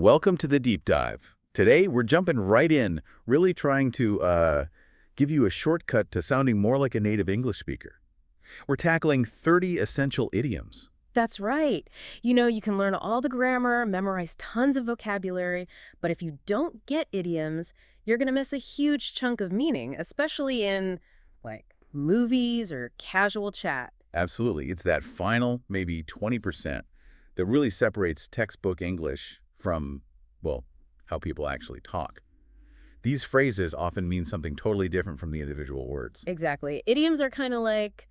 Welcome to the deep dive. Today, we're jumping right in, really trying to give you a shortcut to sounding more like a native English speaker. We're tackling 30 essential idioms. That's right. You can learn all the grammar, memorize tons of vocabulary, but if you don't get idioms, you're going to miss a huge chunk of meaning, especially in, like, movies or casual chat. Absolutely. It's that final, maybe 20%, that really separates textbook English from, well, how people actually talk. These phrases often mean something totally different from the individual words. Exactly. Idioms are kind of like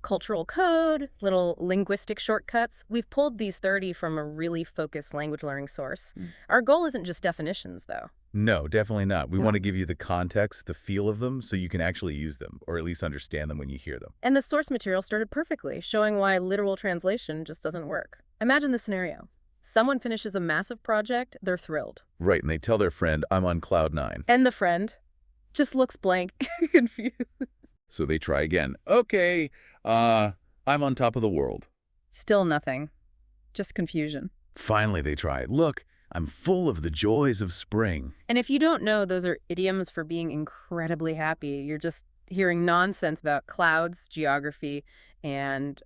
cultural code, little linguistic shortcuts. We've pulled these 30 from a really focused language learning source. Our goal isn't just definitions, though. No, definitely not. We No. want to give you the context, the feel of them, so you can actually use them, or at least understand them when you hear them. And the source material started perfectly, showing why literal translation just doesn't work. Imagine the scenario. Someone finishes a massive project, they're thrilled. Right, and they tell their friend, I'm on cloud nine. And the friend just looks blank, confused. So they try again. Okay, I'm on top of the world. Still nothing. Just confusion. Finally, they try. Look, I'm full of the joys of spring. And if you don't know, those are idioms for being incredibly happy. You're just hearing nonsense about clouds, geography, and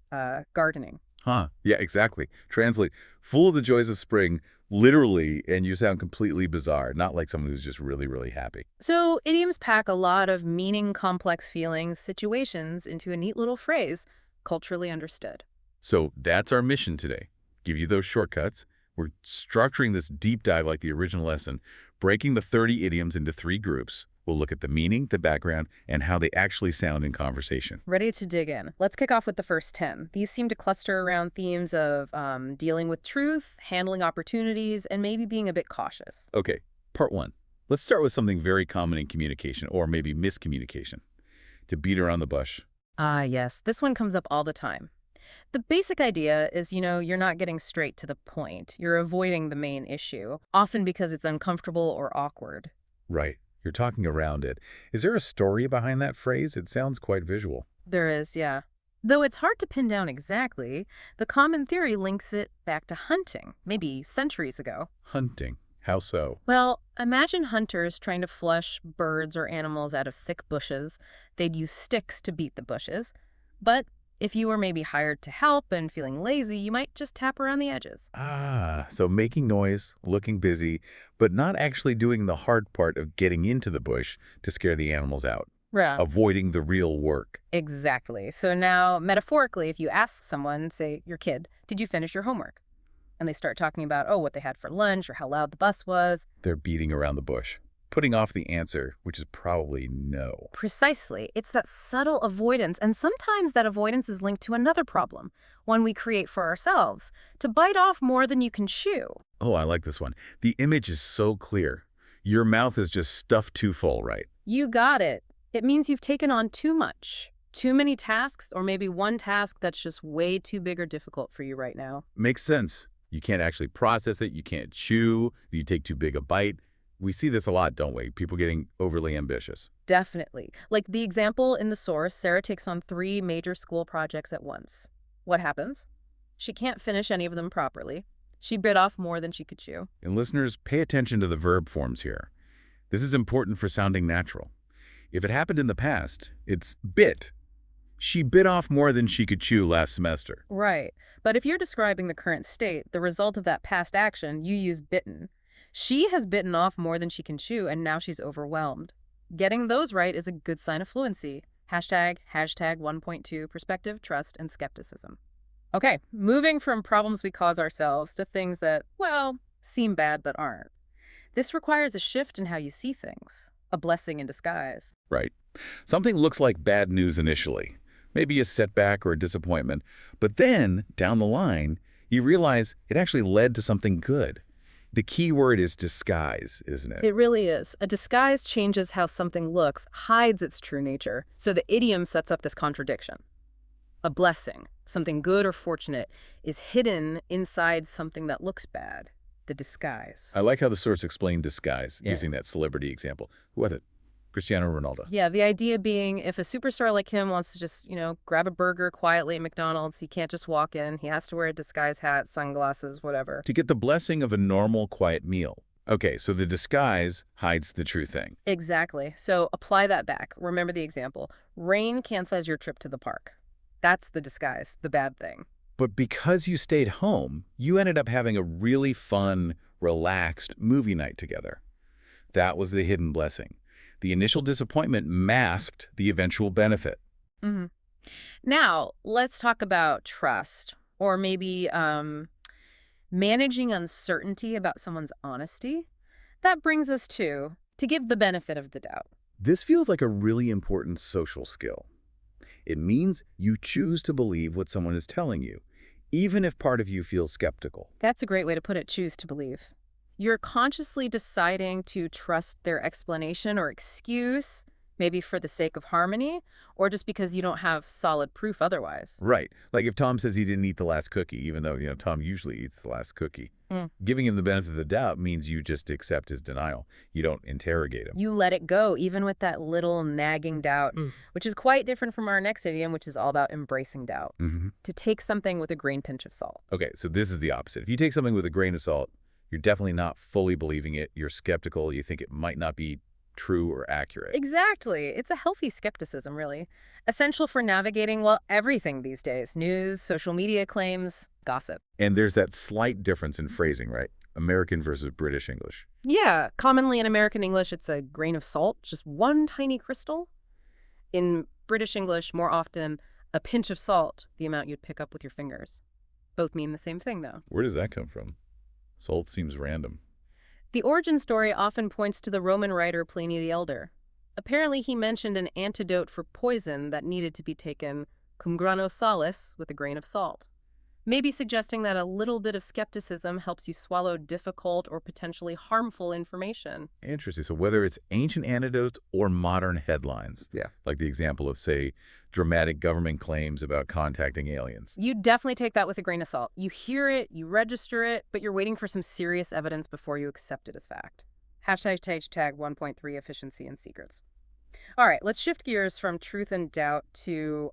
gardening. Huh, yeah, exactly. Translate, full of the joys of spring, literally, and you sound completely bizarre, not like someone who's just really, really happy. So idioms pack a lot of meaning, complex feelings, situations into a neat little phrase, culturally understood. So that's our mission today. Give you those shortcuts. We're structuring this deep dive like the original lesson, breaking the 30 idioms into 3 groups. We'll look at the meaning, the background, and how they actually sound in conversation. Ready to dig in. Let's kick off with the first 10. These seem to cluster around themes of dealing with truth, handling opportunities, and maybe being a bit cautious. Okay, part 1. Let's start with something very common in communication, or maybe miscommunication. To beat around the bush. Ah, yes. This one comes up all the time. The basic idea is, you're not getting straight to the point. You're avoiding the main issue, often because it's uncomfortable or awkward. Right. You're talking around it. Is there a story behind that phrase? It sounds quite visual. There is, yeah. Though it's hard to pin down exactly, the common theory links it back to hunting, maybe centuries ago. Hunting. How so? Well, imagine hunters trying to flush birds or animals out of thick bushes. They'd use sticks to beat the bushes. But if you were maybe hired to help and feeling lazy, you might just tap around the edges. Ah, so making noise, looking busy, but not actually doing the hard part of getting into the bush to scare the animals out. Yeah. Avoiding the real work. Exactly. So now, metaphorically, if you ask someone, say your kid, did you finish your homework? And they start talking about, what they had for lunch or how loud the bus was. They're beating around the bush, putting off the answer, which is probably no. Precisely. It's that subtle avoidance, and sometimes that avoidance is linked to another problem, one we create for ourselves, to bite off more than you can chew. Oh, I like this one. The image is so clear. Your mouth is just stuffed too full, right? You got it. It means you've taken on too much. Too many tasks, or maybe one task that's just way too big or difficult for you right now. Makes sense. You can't actually process it. You can't chew. You take too big a bite. We see this a lot, don't we? People getting overly ambitious. Definitely. Like the example in the source, Sarah takes on 3 major school projects at once. What happens? She can't finish any of them properly. She bit off more than she could chew. And listeners, pay attention to the verb forms here. This is important for sounding natural. If it happened in the past, it's bit. She bit off more than she could chew last semester. Right. But if you're describing the current state, the result of that past action, you use bitten. She has bitten off more than she can chew, and now she's overwhelmed. Getting those right is a good sign of fluency. Hashtag 1.2, perspective, trust, and skepticism. Okay, moving from problems we cause ourselves to things that, seem bad but aren't. This requires a shift in how you see things, a blessing in disguise. Right. Something looks like bad news initially, maybe a setback or a disappointment, but then, down the line, you realize it actually led to something good. The key word is disguise, isn't it? It really is. A disguise changes how something looks, hides its true nature. So the idiom sets up this contradiction. A blessing, something good or fortunate, is hidden inside something that looks bad, the disguise. I like how the source explained disguise, Yeah. using that celebrity example. Who was it? Cristiano Ronaldo. Yeah, the idea being if a superstar like him wants to just, grab a burger quietly at McDonald's, he can't just walk in. He has to wear a disguise hat, sunglasses, whatever. To get the blessing of a normal, quiet meal. Okay, so the disguise hides the true thing. Exactly. So apply that back. Remember the example. Rain cancels your trip to the park. That's the disguise, the bad thing. But because you stayed home, you ended up having a really fun, relaxed movie night together. That was the hidden blessing. The initial disappointment masked the eventual benefit. hmm Now, let's talk about trust, or maybe managing uncertainty about someone's honesty. That brings us to give the benefit of the doubt. This feels like a really important social skill. It means you choose to believe what someone is telling you, even if part of you feels skeptical. That's a great way to put it, choose to believe. You're consciously deciding to trust their explanation or excuse, maybe for the sake of harmony, or just because you don't have solid proof otherwise. Right. Like if Tom says he didn't eat the last cookie, even though, Tom usually eats the last cookie. Giving him the benefit of the doubt means you just accept his denial. You don't interrogate him. You let it go, even with that little nagging doubt, which is quite different from our next idiom, which is all about embracing doubt. To take something with a grain pinch of salt. Okay, so this is the opposite. If you take something with a grain of salt, you're definitely not fully believing it. You're skeptical. You think it might not be true or accurate. Exactly. It's a healthy skepticism, really. Essential for navigating, everything these days. News, social media claims, gossip. And there's that slight difference in phrasing, right? American versus British English. Yeah, commonly in American English, it's a grain of salt, just one tiny crystal. In British English, more often, a pinch of salt, the amount you'd pick up with your fingers. Both mean the same thing, though. Where does that come from? Salt seems random. The origin story often points to the Roman writer Pliny the Elder. Apparently, he mentioned an antidote for poison that needed to be taken cum grano salis, with a grain of salt. Maybe suggesting that a little bit of skepticism helps you swallow difficult or potentially harmful information. Interesting. So whether it's ancient anecdotes or modern headlines, like the example of, say, dramatic government claims about contacting aliens. You definitely take that with a grain of salt. You hear it, you register it, but you're waiting for some serious evidence before you accept it as fact. Hashtag 1.3 efficiency and secrets. All right, let's shift gears from truth and doubt to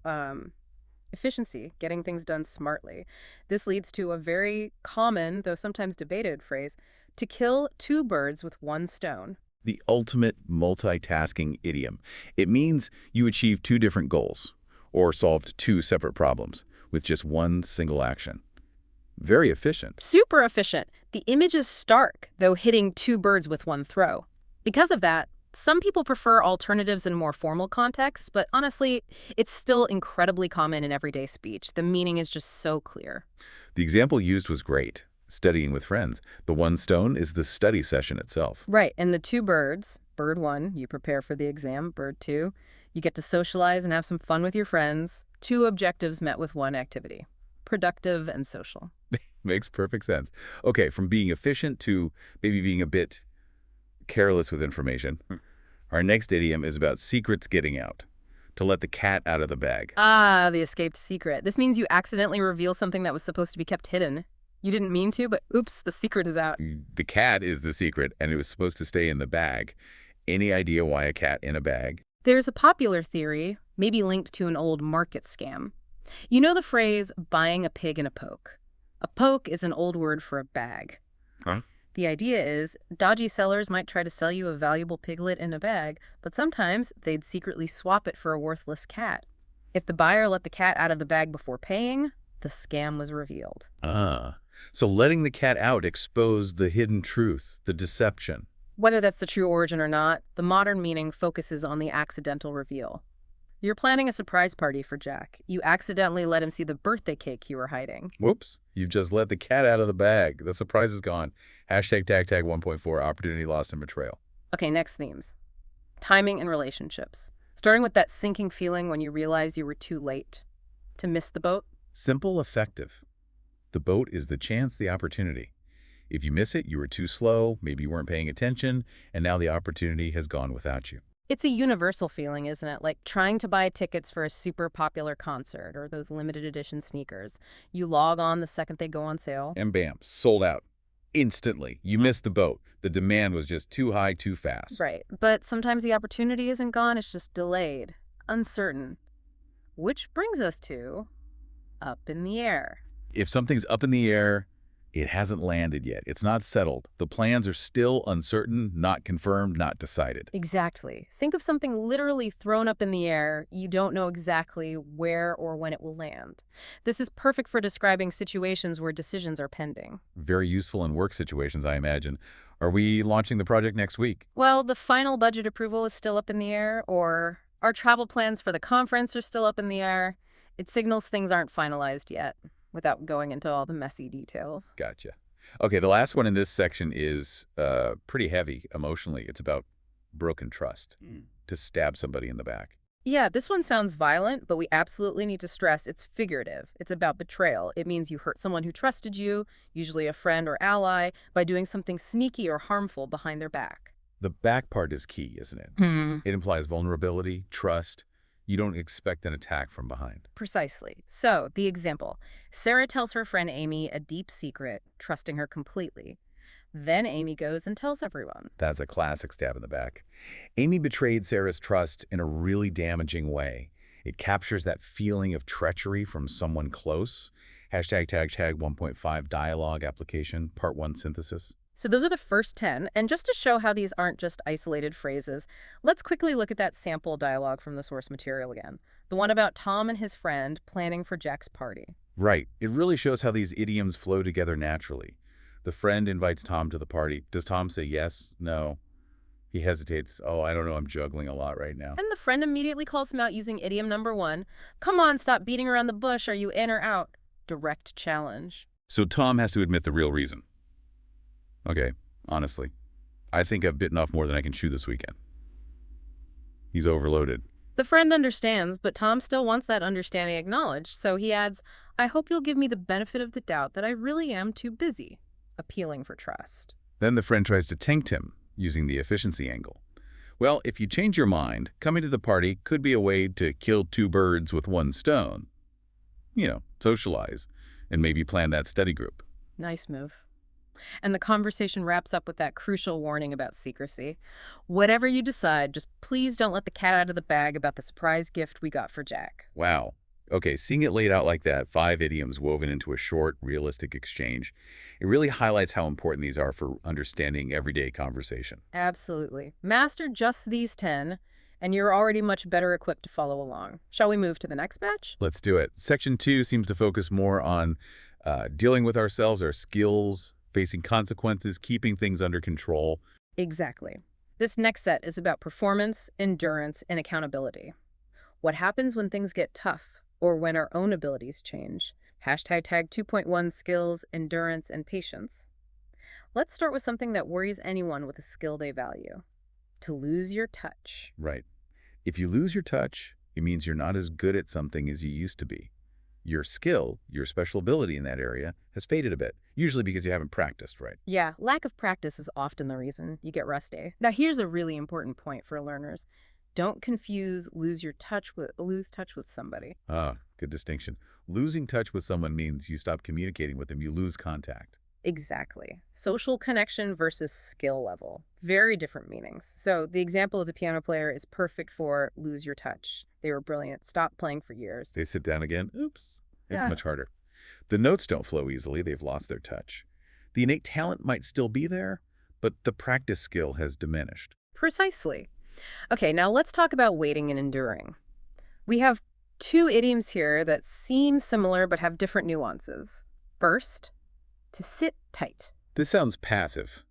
efficiency, getting things done smartly. This leads to a very common, though sometimes debated phrase, to kill two birds with one stone. The ultimate multitasking idiom. It means you achieved two different goals or solved two separate problems with just one single action. Very efficient. Super efficient. The image is stark, though hitting two birds with one throw. Because of that, some people prefer alternatives in more formal contexts, but honestly, it's still incredibly common in everyday speech. The meaning is just so clear. The example used was great. Studying with friends. The one stone is the study session itself. Right, and the two birds, bird one, you prepare for the exam, bird two, you get to socialize and have some fun with your friends. Two objectives met with one activity. Productive and social. Makes perfect sense. Okay, from being efficient to maybe being a bit careless with information. Our next idiom is about secrets getting out. To let the cat out of the bag. Ah, the escaped secret. This means you accidentally reveal something that was supposed to be kept hidden. You didn't mean to, but oops, the secret is out. The cat is the secret, and it was supposed to stay in the bag. Any idea why a cat in a bag? There's a popular theory, maybe linked to an old market scam. You know the phrase, buying a pig in a poke? A poke is an old word for a bag. Huh? The idea is, dodgy sellers might try to sell you a valuable piglet in a bag, but sometimes they'd secretly swap it for a worthless cat. If the buyer let the cat out of the bag before paying, the scam was revealed. So letting the cat out exposed the hidden truth, the deception. Whether that's the true origin or not, the modern meaning focuses on the accidental reveal. You're planning a surprise party for Jack. You accidentally let him see the birthday cake you were hiding. Whoops, you've just let the cat out of the bag. The surprise is gone. Hashtag 1.4, opportunity lost and betrayal. Okay, next themes. Timing and relationships. Starting with that sinking feeling when you realize you were too late to miss the boat. Simple, effective. The boat is the chance, the opportunity. If you miss it, you were too slow, maybe you weren't paying attention, and now the opportunity has gone without you. It's a universal feeling, isn't it? Like trying to buy tickets for a super popular concert or those limited edition sneakers. You log on the second they go on sale. And bam, sold out. Instantly. You missed the boat. The demand was just too high, too fast. Right. But sometimes the opportunity isn't gone, it's just delayed, uncertain. Which brings us to up in the air. If something's up in the air, it hasn't landed yet. It's not settled. The plans are still uncertain, not confirmed, not decided. Exactly. Think of something literally thrown up in the air. You don't know exactly where or when it will land. This is perfect for describing situations where decisions are pending. Very useful in work situations, I imagine. Are we launching the project next week? Well, the final budget approval is still up in the air, or our travel plans for the conference are still up in the air. It signals things aren't finalized yet, without going into all the messy details. Gotcha. Okay, the last one in this section is pretty heavy emotionally. It's about broken trust, to stab somebody in the back. Yeah, this one sounds violent, but we absolutely need to stress it's figurative. It's about betrayal. It means you hurt someone who trusted you, usually a friend or ally, by doing something sneaky or harmful behind their back. The back part is key, isn't it? It implies vulnerability, trust. You don't expect an attack from behind. Precisely. So, the example. Sarah tells her friend Amy a deep secret, trusting her completely. Then Amy goes and tells everyone. That's a classic stab in the back. Amy betrayed Sarah's trust in a really damaging way. It captures that feeling of treachery from someone close. Hashtag 1.5 dialogue application, part 1 synthesis. So those are the first 10, and just to show how these aren't just isolated phrases, let's quickly look at that sample dialogue from the source material again. The one about Tom and his friend planning for Jack's party. Right. It really shows how these idioms flow together naturally. The friend invites Tom to the party. Does Tom say yes? No. He hesitates. Oh, I don't know. I'm juggling a lot right now. And the friend immediately calls him out using idiom number 1. Come on, stop beating around the bush. Are you in or out? Direct challenge. So Tom has to admit the real reason. Okay, honestly, I think I've bitten off more than I can chew this weekend. He's overloaded. The friend understands, but Tom still wants that understanding acknowledged, so he adds, I hope you'll give me the benefit of the doubt that I really am too busy, appealing for trust. Then the friend tries to tempt him, using the efficiency angle. Well, if you change your mind, coming to the party could be a way to kill 2 birds with 1 stone. Socialize, and maybe plan that study group. Nice move. And the conversation wraps up with that crucial warning about secrecy. Whatever you decide, just please don't let the cat out of the bag about the surprise gift we got for Jack. Wow. Okay, seeing it laid out like that, 5 idioms woven into a short, realistic exchange, it really highlights how important these are for understanding everyday conversation. Absolutely. Master just these 10, and you're already much better equipped to follow along. Shall we move to the next batch? Let's do it. Section 2 seems to focus more on dealing with ourselves, our skills, facing consequences, keeping things under control. Exactly. This next set is about performance, endurance, and accountability. What happens when things get tough, or when our own abilities change? Hashtag 2.1 skills, endurance, and patience. Let's start with something that worries anyone with a skill they value. To lose your touch. Right. If you lose your touch, it means you're not as good at something as you used to be. Your skill, your special ability in that area, has faded a bit, usually because you haven't practiced, right? Yeah, lack of practice is often the reason you get rusty. Now, here's a really important point for learners. Don't confuse lose touch with somebody. Ah, good distinction. Losing touch with someone means you stop communicating with them, you lose contact. Exactly. Social connection versus skill level. Very different meanings. So the example of the piano player is perfect for lose your touch. They were brilliant. Stop playing for years. They sit down again. Oops. It's Yeah. much harder. The notes don't flow easily. They've lost their touch. The innate talent might still be there, but the practice skill has diminished. Precisely. Okay, now let's talk about waiting and enduring. We have 2 idioms here that seem similar but have different nuances. First, to sit tight. This sounds passive,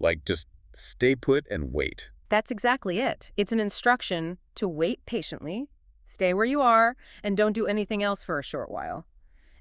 like just stay put and wait. That's exactly it. It's an instruction to wait patiently, stay where you are, and don't do anything else for a short while.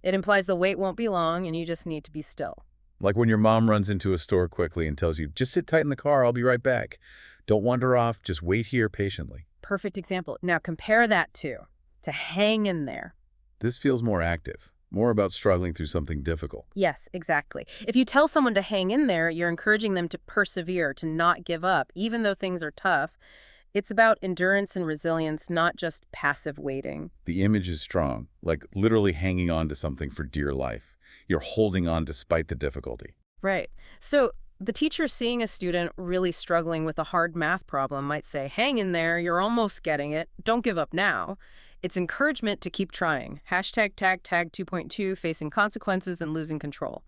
It implies the wait won't be long and you just need to be still. Like when your mom runs into a store quickly and tells you, just sit tight in the car, I'll be right back. Don't wander off, just wait here patiently. Perfect example. Now compare that to hang in there. This feels more active, more about struggling through something difficult. Yes, exactly. If you tell someone to hang in there, you're encouraging them to persevere, to not give up, even though things are tough. It's about endurance and resilience, not just passive waiting. The image is strong, like literally hanging on to something for dear life. You're holding on despite the difficulty. Right. So the teacher seeing a student really struggling with a hard math problem might say, hang in there, you're almost getting it. Don't give up now. It's encouragement to keep trying. Hashtag tag 2.2, facing consequences and losing control.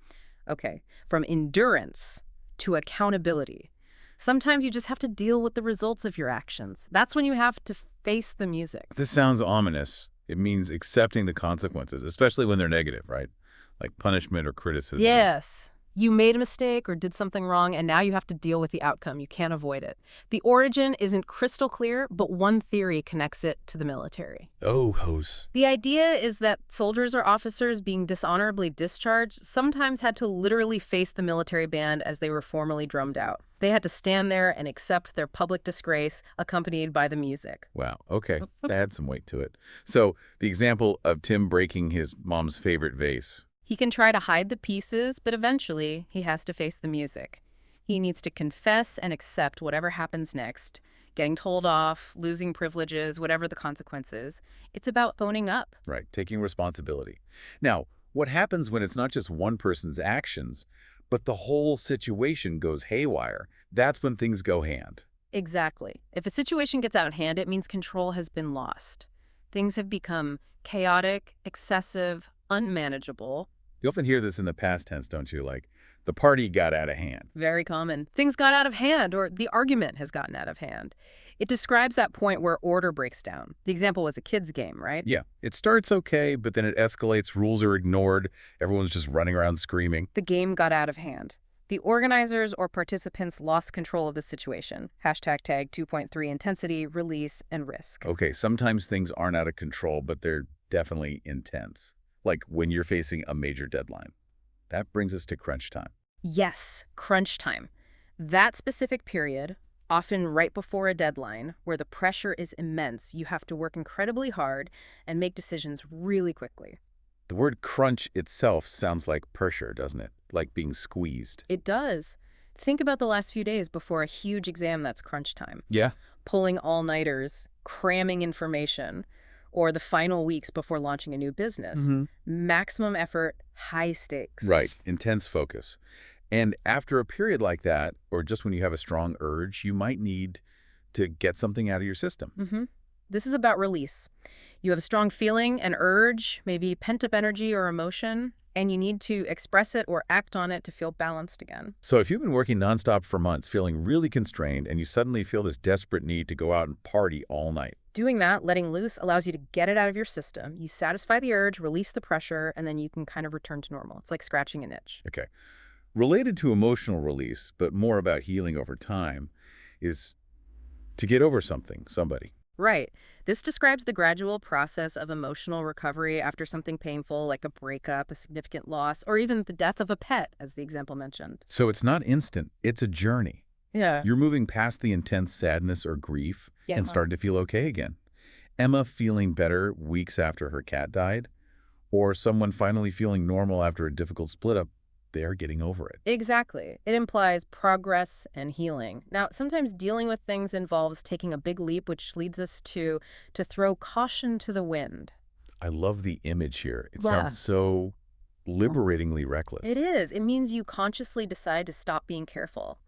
Okay, from endurance to accountability. Sometimes you just have to deal with the results of your actions. That's when you have to face the music. This sounds ominous. It means accepting the consequences, especially when they're negative, right? Like punishment or criticism. Yes. You made a mistake or did something wrong, and now you have to deal with the outcome. You can't avoid it. The origin isn't crystal clear, but one theory connects it to the military. Oh, hose. The idea is that soldiers or officers being dishonorably discharged sometimes had to literally face the military band as they were formally drummed out. They had to stand there and accept their public disgrace, accompanied by the music. Wow. Okay. That had some weight to it. So the example of Tim breaking his mom's favorite vase. He can try to hide the pieces, but eventually he has to face the music. He needs to confess and accept whatever happens next, getting told off, losing privileges, whatever the consequences. It's about owning up. Right. Taking responsibility. Now, what happens when it's not just one person's actions, but the whole situation goes haywire? That's when things go hand. Exactly. If a situation gets out of hand, it means control has been lost. Things have become chaotic, excessive, unmanageable. You often hear this in the past tense, don't you? Like, the party got out of hand. Very common. Things got out of hand, or the argument has gotten out of hand. It describes that point where order breaks down. The example was a kid's game, right? Yeah, it starts okay, but then it escalates, rules are ignored, everyone's just running around screaming. The game got out of hand. The organizers or participants lost control of the situation. Hashtag tag 2.3 intensity, release, and risk. Okay, sometimes things aren't out of control, but they're definitely intense. Like when you're facing a major deadline. That brings us to crunch time. Yes, crunch time. That specific period, often right before a deadline, where the pressure is immense, you have to work incredibly hard and make decisions really quickly. The word crunch itself sounds like pressure, doesn't it? Like being squeezed. It does. Think about the last few days before a huge exam that's crunch time. Yeah. Pulling all-nighters, cramming information, or the final weeks before launching a new business. Maximum effort, high stakes. Right. Intense focus. And after a period like that, or just when you have a strong urge, you might need to get something out of your system. This is about release. You have a strong feeling, an urge, maybe pent-up energy or emotion, and you need to express it or act on it to feel balanced again. So if you've been working nonstop for months, feeling really constrained, and you suddenly feel this desperate need to go out and party all night. Doing that, letting loose, allows you to get it out of your system. You satisfy the urge, release the pressure, and then you can kind of return to normal. It's like scratching an itch. Okay. Related to emotional release, but more about healing over time, is to get over something, somebody. Right. This describes the gradual process of emotional recovery after something painful like a breakup, a significant loss, or even the death of a pet, as the example mentioned. So it's not instant, it's a journey. Yeah. You're moving past the intense sadness or grief and starting to feel okay again. Emma feeling better weeks after her cat died, or someone finally feeling normal after a difficult split-up, they are getting over it. Exactly. It implies progress and healing. Now, sometimes dealing with things involves taking a big leap, which leads us to throw caution to the wind. I love the image here. It sounds so liberatingly reckless. It is. It means you consciously decide to stop being careful.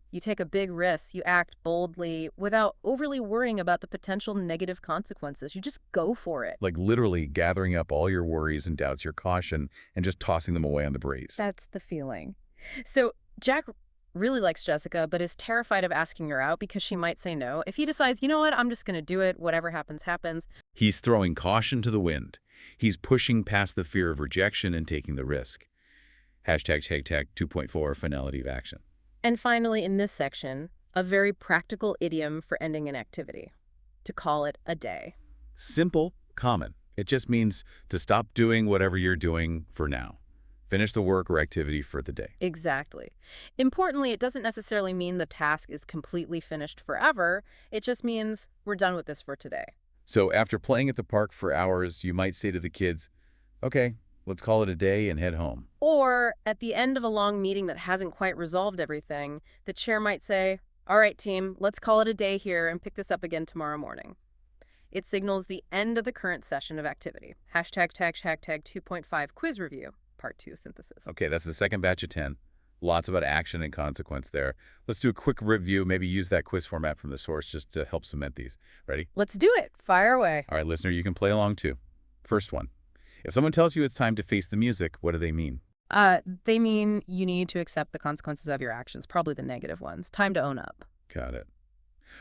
You take a big risk, you act boldly without overly worrying about the potential negative consequences. You just go for it. Like literally gathering up all your worries and doubts, your caution, and just tossing them away on the breeze. That's the feeling. So Jack really likes Jessica, but is terrified of asking her out because she might say no. If he decides, you know what, I'm just going to do it, whatever happens, happens. He's throwing caution to the wind. He's pushing past the fear of rejection and taking the risk. Hashtag 2.4 finality of action. And finally, in this section, a very practical idiom for ending an activity. To call it a day. Simple, common. It just means to stop doing whatever you're doing for now. Finish the work or activity for the day. Exactly. Importantly, it doesn't necessarily mean the task is completely finished forever. It just means we're done with this for today. So after playing at the park for hours, you might say to the kids, okay, let's call it a day and head home. Or at the end of a long meeting that hasn't quite resolved everything, the chair might say, all right, team, let's call it a day here and pick this up again tomorrow morning. It signals the end of the current session of activity. Hashtag 2.5 quiz review, part 2 synthesis. Okay, that's the second batch of 10. Lots about action and consequence there. Let's do a quick review, maybe use that quiz format from the source just to help cement these. Ready? Let's do it. Fire away. All right, listener, you can play along too. First one. If someone tells you it's time to face the music, what do they mean? They mean you need to accept the consequences of your actions, probably the negative ones. Time to own up. Got it.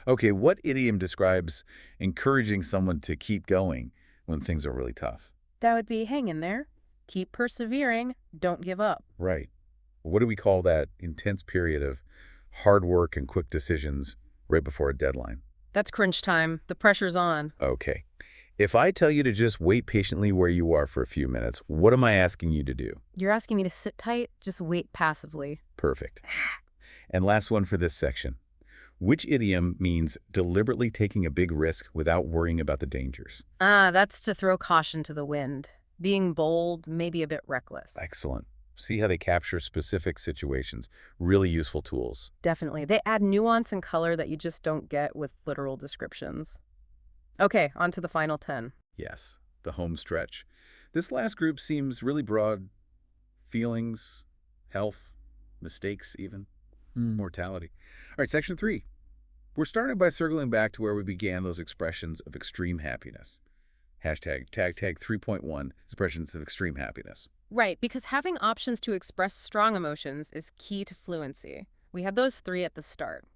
Okay, what idiom describes encouraging someone to keep going when things are really tough? That would be hang in there. Keep persevering. Don't give up. Right. What do we call that intense period of hard work and quick decisions right before a deadline? That's crunch time. The pressure's on. Okay. If I tell you to just wait patiently where you are for a few minutes, what am I asking you to do? You're asking me to sit tight? Just wait passively. Perfect. And last one for this section. Which idiom means deliberately taking a big risk without worrying about the dangers? That's to throw caution to the wind. Being bold, maybe a bit reckless. Excellent. See how they capture specific situations. Really useful tools. Definitely. They add nuance and color that you just don't get with literal descriptions. Okay, on to the final 10. Yes, the home stretch. This last group seems really broad. Feelings, health, mistakes even, mortality. All right, section 3. We're starting by circling back to where we began those expressions of extreme happiness. Hashtag tag 3.1, expressions of extreme happiness. Right, because having options to express strong emotions is key to fluency. We had those 3 at the start.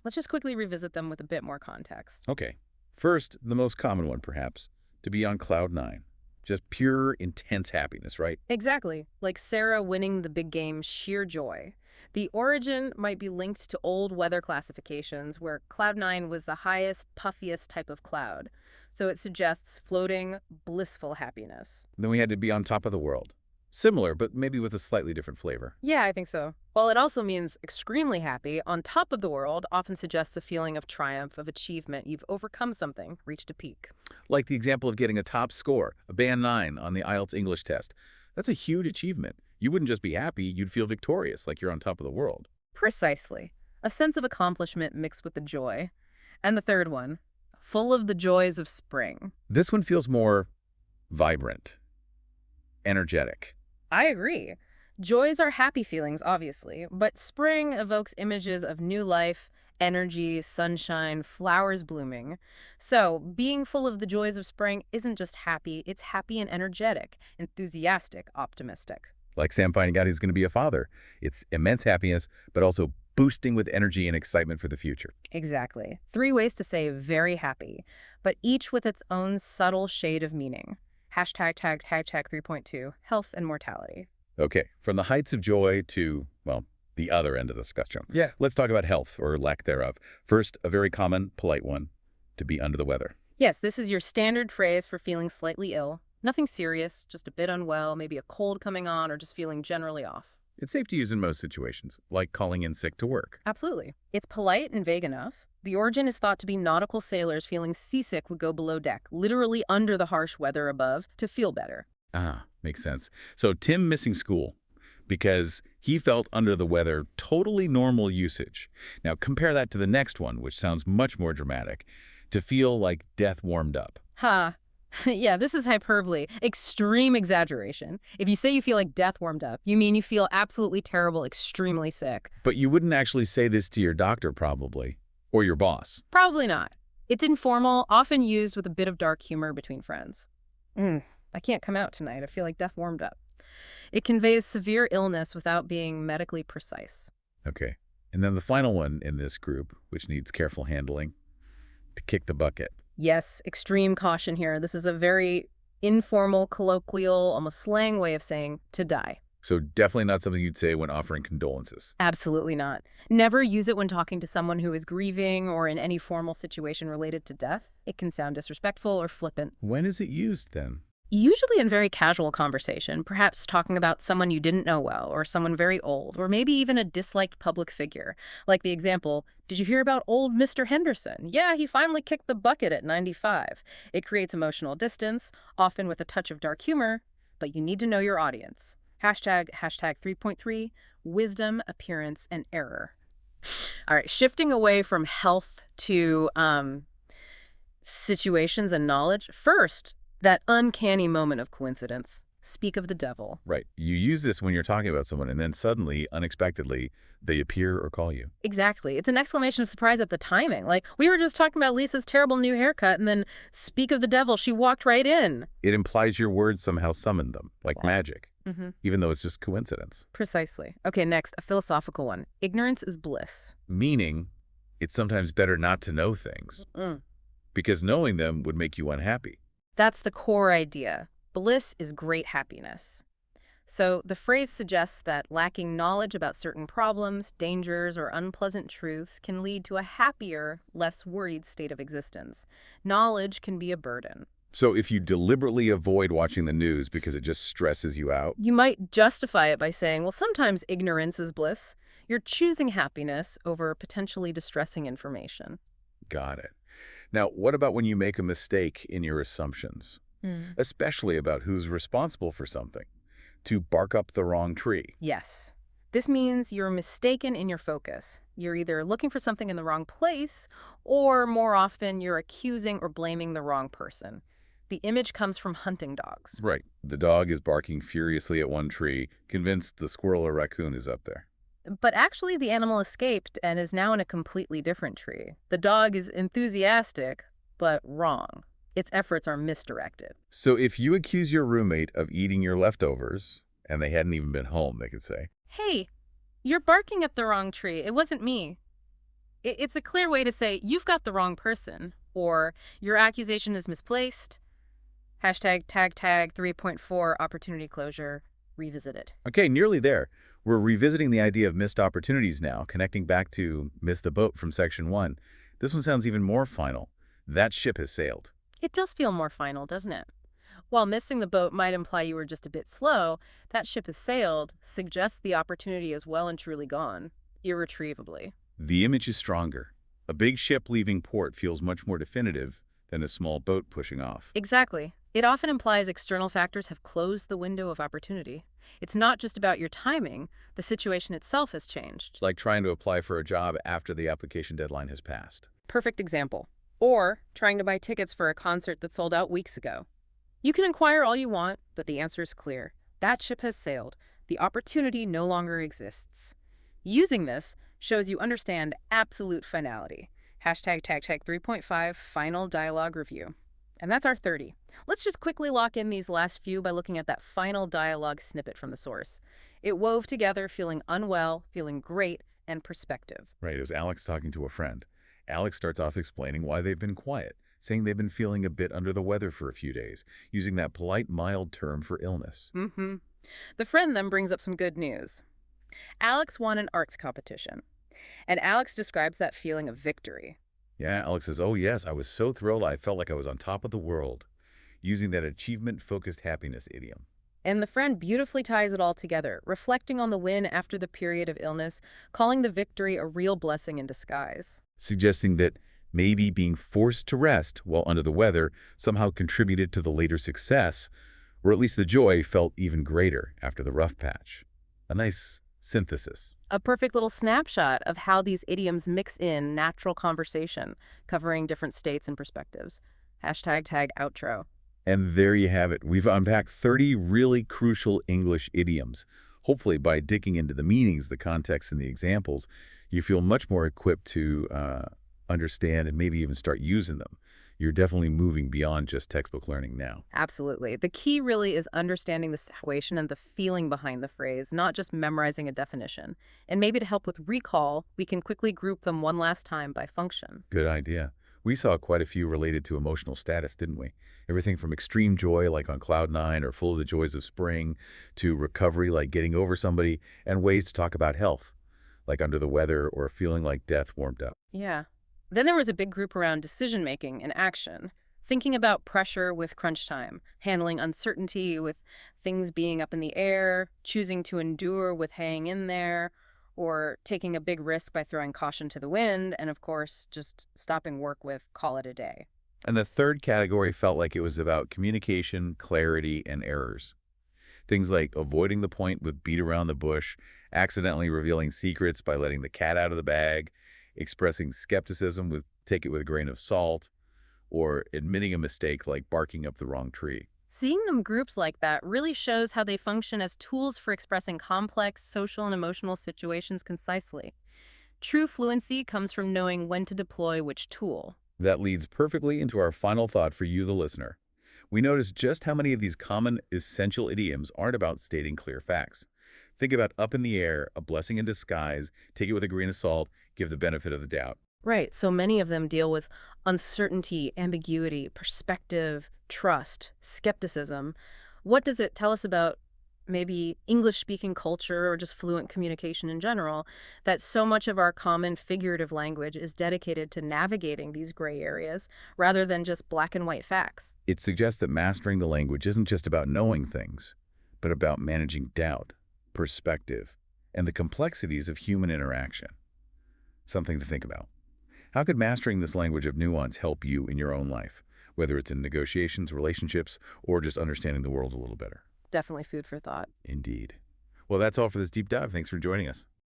Let's just quickly revisit them with a bit more context. Okay. First, the most common one, perhaps, to be on cloud 9. Just pure, intense happiness, right? Exactly. Like Sarah winning the big game, sheer joy. The origin might be linked to old weather classifications where cloud 9 was the highest, puffiest type of cloud. So it suggests floating, blissful happiness. Then we had to be on top of the world. Similar, but maybe with a slightly different flavor. Yeah, I think so. While it also means extremely happy, on top of the world often suggests a feeling of triumph, of achievement. You've overcome something, reached a peak. Like the example of getting a top score, a band 9 on the IELTS English test. That's a huge achievement. You wouldn't just be happy, you'd feel victorious, like you're on top of the world. Precisely. A sense of accomplishment mixed with the joy. And the third one, full of the joys of spring. This one feels more vibrant, energetic. I agree. Joys are happy feelings, obviously, but spring evokes images of new life, energy, sunshine, flowers blooming. So, being full of the joys of spring isn't just happy, it's happy and energetic, enthusiastic, optimistic. Like Sam finding out he's going to be a father. It's immense happiness, but also boosting with energy and excitement for the future. Exactly. 3 ways to say very happy, but each with its own subtle shade of meaning. Hashtag 3.2, health and mortality. Okay, from the heights of joy to, well, the other end of the spectrum. Yeah. Let's talk about health, or lack thereof. First, a very common, polite one, to be under the weather. Yes, this is your standard phrase for feeling slightly ill. Nothing serious, just a bit unwell, maybe a cold coming on, or just feeling generally off. It's safe to use in most situations, like calling in sick to work. Absolutely. It's polite and vague enough. The origin is thought to be nautical sailors feeling seasick would go below deck, literally under the harsh weather above, to feel better. Ah, makes sense. So Tim missing school because he felt under the weather, totally normal usage. Now compare that to the next one, which sounds much more dramatic, to feel like death warmed up. Ha. Yeah, this is hyperbole. Extreme exaggeration. If you say you feel like death warmed up, you mean you feel absolutely terrible, extremely sick. But you wouldn't actually say this to your doctor, probably, or your boss. Probably not. It's informal, often used with a bit of dark humor between friends. I can't come out tonight. I feel like death warmed up. It conveys severe illness without being medically precise. Okay. And then the final one in this group, which needs careful handling, to kick the bucket. Yes, extreme caution here. This is a very informal, colloquial, almost slang way of saying to die. So definitely not something you'd say when offering condolences. Absolutely not. Never use it when talking to someone who is grieving or in any formal situation related to death. It can sound disrespectful or flippant. When is it used, then? Usually in very casual conversation, perhaps talking about someone you didn't know well, or someone very old, or maybe even a disliked public figure. Like the example, did you hear about old Mr. Henderson? Yeah, he finally kicked the bucket at 95. It creates emotional distance, often with a touch of dark humor, but you need to know your audience. Hashtag 3.3, wisdom, appearance, and error. All right, shifting away from health to situations and knowledge. First, that uncanny moment of coincidence. Speak of the devil. Right. You use this when you're talking about someone, and then suddenly, unexpectedly, they appear or call you. Exactly. It's an exclamation of surprise at the timing. Like, we were just talking about Lisa's terrible new haircut, and then speak of the devil, she walked right in. It implies your words somehow summoned them, like Wow. magic, Mm-hmm. even though it's just coincidence. Precisely. Okay, next, a philosophical one. Ignorance is bliss. Meaning, it's sometimes better not to know things, Mm. because knowing them would make you unhappy. That's the core idea. Bliss is great happiness. So the phrase suggests that lacking knowledge about certain problems, dangers, or unpleasant truths can lead to a happier, less worried state of existence. Knowledge can be a burden. So if you deliberately avoid watching the news because it just stresses you out, You might justify it by saying, well, sometimes ignorance is bliss. You're choosing happiness over potentially distressing information. got it. Now, what about when you make a mistake in your assumptions, Hmm. especially about who's responsible for something? To bark up the wrong tree. Yes. This means you're mistaken in your focus. You're either looking for something in the wrong place, or more often, you're accusing or blaming the wrong person. The image comes from hunting dogs. Right. The dog is barking furiously at one tree, convinced the squirrel or raccoon is up there. But actually, the animal escaped and is now in a completely different tree. The dog is enthusiastic, but wrong. Its efforts are misdirected. So if you accuse your roommate of eating your leftovers, and they hadn't even been home, they could say, Hey, you're barking up the wrong tree. It wasn't me. It's a clear way to say, you've got the wrong person, or your accusation is misplaced. Hashtag tag tag 3.4 opportunity closure. Revisit it. okay, nearly there. We're revisiting the idea of missed opportunities now, connecting back to Miss the Boat from Section 1. This one sounds even more final. That ship has sailed. It does feel more final, doesn't it? While missing the boat might imply you were just a bit slow, that ship has sailed suggests the opportunity is well and truly gone, irretrievably. The image is stronger. A big ship leaving port feels much more definitive than a small boat pushing off. Exactly. It often implies external factors have closed the window of opportunity. It's not just about your timing, the situation itself has changed. Like trying to apply for a job after the application deadline has passed. Perfect example. Or trying to buy tickets for a concert that sold out weeks ago. You can inquire all you want, but the answer is clear. That ship has sailed. The opportunity no longer exists. Using this shows you understand absolute finality. Hashtag tag tag 3.5 final dialogue review. And that's our 30. Let's just quickly lock in these last few by looking at that final dialogue snippet from the source. It wove together feeling unwell, feeling great, and perspective. Right, it was Alex talking to a friend. Alex starts off explaining why they've been quiet, saying they've been feeling a bit under the weather for a few days, using that polite, mild term for illness. Mm-hmm. The friend then brings up some good news. Alex won an arts competition, and Alex describes that feeling of victory. Yeah, Alex says, oh yes, I was so thrilled I felt like I was on top of the world, using that achievement-focused happiness idiom. And the friend beautifully ties it all together, reflecting on the win after the period of illness, calling the victory a real blessing in disguise. Suggesting that maybe being forced to rest while under the weather somehow contributed to the later success, or at least the joy felt even greater after the rough patch. A nice synthesis. A perfect little snapshot of how these idioms mix in natural conversation, covering different states and perspectives. Hashtag tag outro. And there you have it. We've unpacked 30 really crucial English idioms. Hopefully, by digging into the meanings, the context, and the examples, you feel much more equipped to understand and maybe even start using them. You're definitely moving beyond just textbook learning now. Absolutely. The key really is understanding the situation and the feeling behind the phrase, not just memorizing a definition. And maybe to help with recall, we can quickly group them one last time by function. Good idea. We saw quite a few related to emotional status, didn't we? Everything from extreme joy, like on cloud nine or full of the joys of spring, to recovery, like getting over somebody, and ways to talk about health, like under the weather or feeling like death warmed up. Yeah. Then there was a big group around decision-making and action, thinking about pressure with crunch time, handling uncertainty with things being up in the air, choosing to endure with hanging in there, or taking a big risk by throwing caution to the wind, and of course, just stopping work with call it a day. And the third category felt like it was about communication, clarity, and errors. Things like avoiding the point with beat around the bush, accidentally revealing secrets by letting the cat out of the bag, expressing skepticism with take it with a grain of salt, or admitting a mistake like barking up the wrong tree. Seeing them grouped like that really shows how they function as tools for expressing complex social and emotional situations concisely. True fluency comes from knowing when to deploy which tool. That leads perfectly into our final thought for you, the listener. We notice just how many of these common, essential idioms aren't about stating clear facts. Think about up in the air, a blessing in disguise, take it with a grain of salt, give the benefit of the doubt. Right, so many of them deal with uncertainty, ambiguity, perspective, trust, skepticism. What does it tell us about maybe English speaking culture or just fluent communication in general, that so much of our common figurative language is dedicated to navigating these gray areas rather than just black and white facts? It suggests that mastering the language isn't just about knowing things, but about managing doubt, perspective, and the complexities of human interaction. Something to think about. How could mastering this language of nuance help you in your own life, whether it's in negotiations, relationships, or just understanding the world a little better? Definitely food for thought. Indeed. Well, that's all for this deep dive. Thanks for joining us.